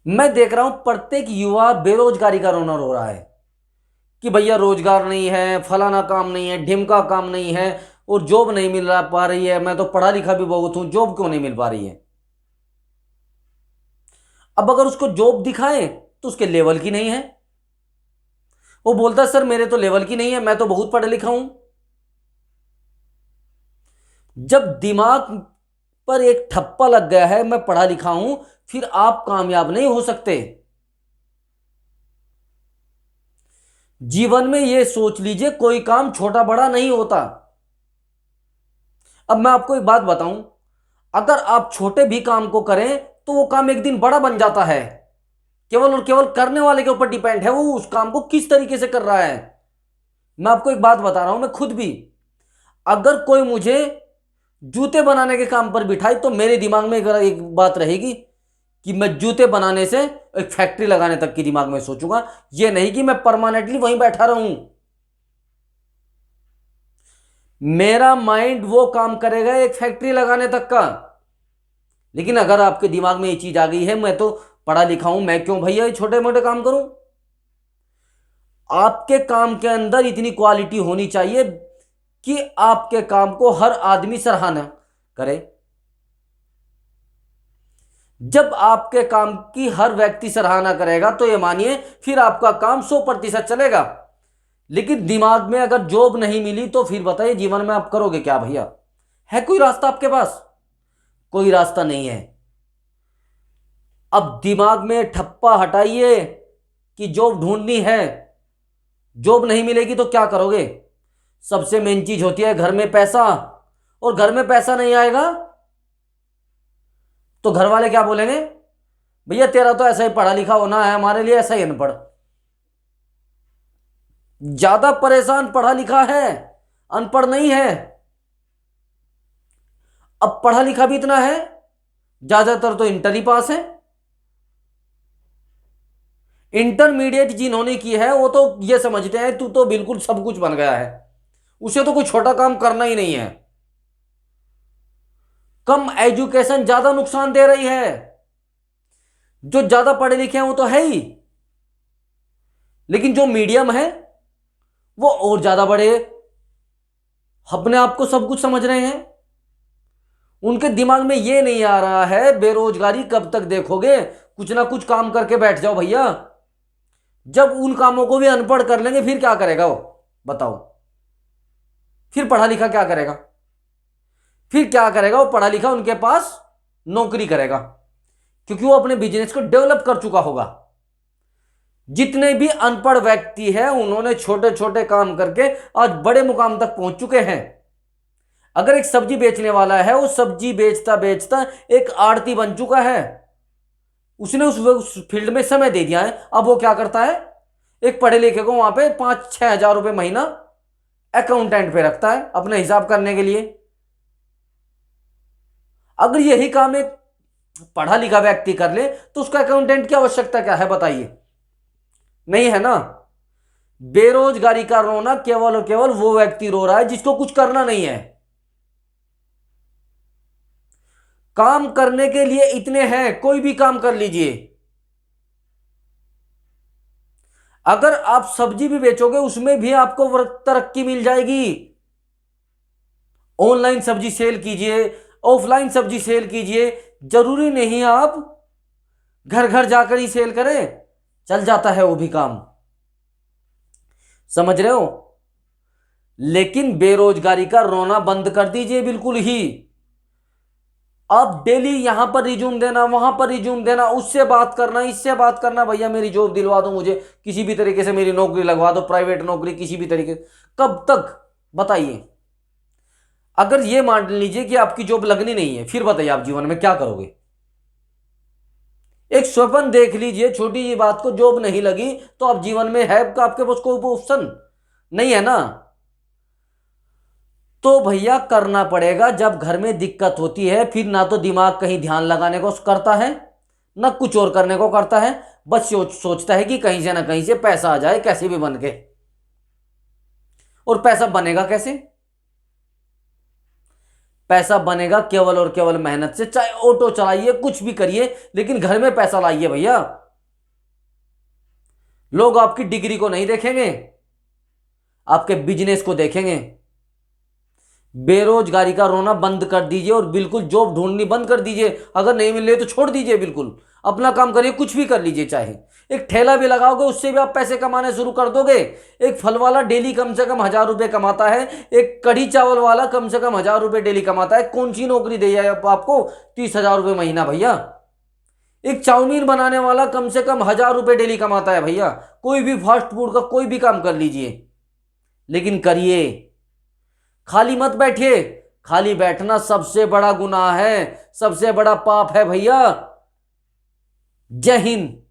मैं देख रहा हूं प्रत्येक युवा बेरोजगारी का रोना रो रहा है कि भैया रोजगार नहीं है, फलाना काम नहीं है, ढिमका काम नहीं है, और जॉब नहीं मिल रहा पा रही है। मैं तो पढ़ा लिखा भी बहुत हूं, जॉब क्यों नहीं मिल पा रही है। अब अगर उसको जॉब दिखाएं तो उसके लेवल की नहीं है। वो बोलता है सर मेरे तो लेवल की नहीं है, मैं तो बहुत पढ़ा लिखा हूं। जब दिमाग पर एक ठप्पा लग गया है मैं पढ़ा लिखा हूं, फिर आप कामयाब नहीं हो सकते। जीवन में यह सोच लीजिए कोई काम छोटा बड़ा नहीं होता। अब मैं आपको एक बात बताऊं, अगर आप छोटे भी काम को करें तो वो काम एक दिन बड़ा बन जाता है। केवल और केवल करने वाले के ऊपर डिपेंड है वो उस काम को किस तरीके से कर रहा है। मैं आपको एक बात बता रहा हूं, मैं खुद भी, अगर कोई मुझे जूते बनाने के काम पर बिठाए तो मेरे दिमाग में एक बात रहेगी कि मैं जूते बनाने से एक फैक्ट्री लगाने तक की दिमाग में सोचूंगा, यह नहीं कि मैं परमानेंटली वहीं बैठा रहूं। मेरा माइंड वो काम करेगा एक फैक्ट्री लगाने तक का। लेकिन अगर आपके दिमाग में ये चीज आ गई है मैं तो पढ़ा लिखा हूं, मैं क्यों भैया ये छोटे मोटे काम करूं। आपके काम के अंदर इतनी क्वालिटी होनी चाहिए कि आपके काम को हर आदमी सराहना करे। जब आपके काम की हर व्यक्ति सराहना करेगा तो ये मानिए फिर आपका काम 100% चलेगा। लेकिन दिमाग में अगर जॉब नहीं मिली तो फिर बताइए जीवन में आप करोगे क्या भैया। है कोई रास्ता आपके पास? कोई रास्ता नहीं है। अब दिमाग में ठप्पा हटाइए कि जॉब ढूंढनी है। जॉब नहीं मिलेगी तो क्या करोगे? सबसे मेन चीज होती है घर में पैसा, और घर में पैसा नहीं आएगा तो घर वाले क्या बोलेंगे, भैया तेरा तो ऐसा ही पढ़ा लिखा होना है, हमारे लिए ऐसा ही अनपढ़। ज्यादा परेशान पढ़ा लिखा है, अनपढ़ नहीं है। अब पढ़ा लिखा भी इतना है, ज्यादातर तो इंटर ही पास है। इंटरमीडिएट जिन्होंने की है वो तो ये समझते हैं तू तो बिल्कुल सब कुछ बन गया है, उसे तो कोई छोटा काम करना ही नहीं है। कम एजुकेशन ज्यादा नुकसान दे रही है। जो ज्यादा पढ़े लिखे हैं वो तो है ही, लेकिन जो मीडियम है वो और ज्यादा बड़े अपने आप को सब कुछ समझ रहे हैं। उनके दिमाग में ये नहीं आ रहा है बेरोजगारी कब तक देखोगे, कुछ ना कुछ काम करके बैठ जाओ भैया। जब उन कामों को भी अनपढ़ कर लेंगे फिर क्या करेगा वो, बताओ। फिर पढ़ा लिखा क्या करेगा? फिर क्या करेगा वो पढ़ा लिखा? उनके पास नौकरी करेगा, क्योंकि वो अपने बिजनेस को डेवलप कर चुका होगा। जितने भी अनपढ़ व्यक्ति हैं उन्होंने छोटे छोटे काम करके आज बड़े मुकाम तक पहुंच चुके हैं। अगर एक सब्जी बेचने वाला है वो सब्जी बेचता बेचता एक आड़ती बन चुका है, उसने उस फील्ड में समय दे दिया है। अब वो क्या करता है, एक पढ़े लिखे को वहां पे 5-6 हज़ार रुपए महीना अकाउंटेंट पे रखता है अपने हिसाब करने के लिए। अगर यही काम एक पढ़ा लिखा व्यक्ति कर ले तो उसका अकाउंटेंट की आवश्यकता क्या है, बताइए? नहीं है ना। बेरोजगारी का रोना केवल और केवल वो व्यक्ति रो रहा है जिसको कुछ करना नहीं है। काम करने के लिए इतने हैं, कोई भी काम कर लीजिए। अगर आप सब्जी भी बेचोगे उसमें भी आपको तरक्की मिल जाएगी। ऑनलाइन सब्जी सेल कीजिए, ऑफलाइन सब्जी सेल कीजिए, जरूरी नहीं आप घर घर जाकर ही सेल करें, चल जाता है वो भी काम, समझ रहे हो। लेकिन बेरोजगारी का रोना बंद कर दीजिए बिल्कुल ही। आप डेली यहां पर रिज्यूम देना, वहां पर रिज्यूम देना, उससे बात करना, इससे बात करना, भैया मेरी जॉब दिलवा दो, मुझे किसी भी तरीके से मेरी नौकरी लगवा दो, प्राइवेट नौकरी किसी भी तरीके। कब तक, बताइए? अगर ये मान लीजिए कि आपकी जॉब लगनी नहीं है, फिर बताइए आप जीवन में क्या करोगे? एक स्वप्न देख लीजिए, छोटी जी बात को, जॉब नहीं लगी तो आप जीवन में है आपके पास कोई ऑप्शन नहीं है ना। तो भैया करना पड़ेगा। जब घर में दिक्कत होती है फिर ना तो दिमाग कहीं ध्यान लगाने को करता है ना कुछ और करने को करता है, बस सोचता है कि कहीं से ना कहीं से पैसा आ जाए कैसे भी बन के। और पैसा बनेगा कैसे? पैसा बनेगा केवल और केवल मेहनत से। चाहे ऑटो चलाइए, कुछ भी करिए, लेकिन घर में पैसा लाइए भैया। लोग आपकी डिग्री को नहीं देखेंगे, आपके बिजनेस को देखेंगे। बेरोजगारी का रोना बंद कर दीजिए और बिल्कुल जॉब ढूंढनी बंद कर दीजिए। अगर नहीं मिल रही तो छोड़ दीजिए, बिल्कुल अपना काम करिए, कुछ भी कर लीजिए। चाहे एक ठेला भी लगाओगे, उससे भी आप पैसे कमाने शुरू कर दोगे। एक फल वाला डेली कम से कम 1,000 रुपए कमाता है, एक कढ़ी चावल वाला कम से कम 1,000 रुपए डेली कमाता है। कौन सी नौकरी दे जाए आपको 30,000 रुपए महीना भैया? एक चाउमीन बनाने वाला कम से कम 1,000 रुपए डेली कमाता है भैया। कोई भी फास्ट फूड का कोई भी काम कर लीजिए, लेकिन करिए, खाली मत बैठिए। खाली बैठना सबसे बड़ा गुनाह है, सबसे बड़ा पाप है भैया। जय हिंद।